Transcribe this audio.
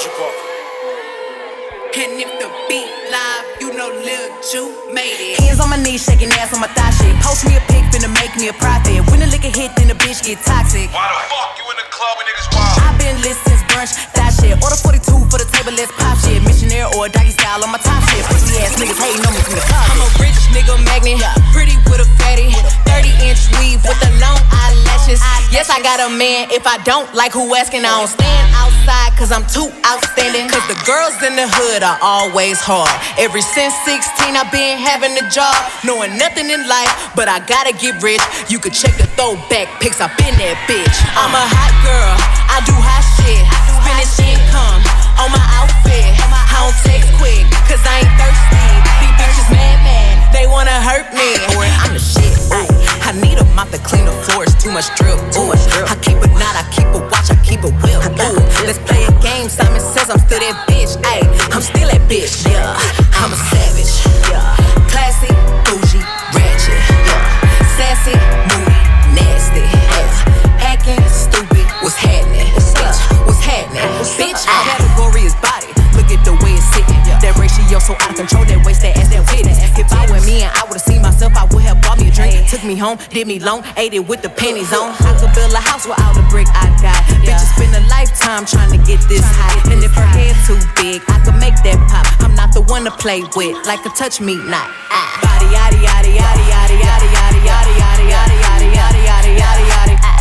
And if the beat live, you know Lil Ju made it. Hands on my knees, shaking ass on my thigh shit. Post me a pic, finna make me a profit. When the liquor hit, then the bitch get toxic. Why the fuck you in the club when niggas wild? I've been lit since brunch, that shit. Order 42 for the table, let's pop shit. Missionaire or doggy style on my top shit. Pussy ass niggas hating on me from the closet. I'm a rich nigga magnet, pretty with a fatty. 30-inch weave with the long eyelashes. Yes, I got a man. If I don't like who asking, I don't stand outside cause I'm too outstanding. Cause the girls in the hood are always hard. Ever since 16, I've been having a job. Knowing nothing in life, but I gotta get rich. You could check the throwback pics, I've been that bitch. I'm a hot girl, I do hot shit. Finish income on my outfit. I don't text quick, cause I ain't thirsty. These bitches mad, they wanna hurt me. I'm the shit, ooh. I need a mop to clean the floors, too much drip, ooh. I keep a knot, I keep a watch, I keep a whip, ooh. Let's play a game, Simon says I'm still that bitch, ayy. I'm still that bitch, yeah. I'm a savage, yeah. Classy, bougie, ratchet, yeah. Sassy, moody, nasty, yeah. Acting stupid, what's happening, bitch, what's happening, bitch. Category is body, look at the way it's sitting. That ratio so out of control, that waist, that ass, that witness. If I were me and I would've seen myself, I would have bought me a drink. Took me home, did me long, ate it with the pennies on. I could build a house without a brick I got. Bitches spend a lifetime trying to get this high. And if her head too big, I could make that pop. I'm not the one to play with, like a touch me not. Body yaddy yaddy yaddy yaddy yaddy yaddy yaddy yaddy yaddy yaddy yaddy yaddy yaddy yaddy.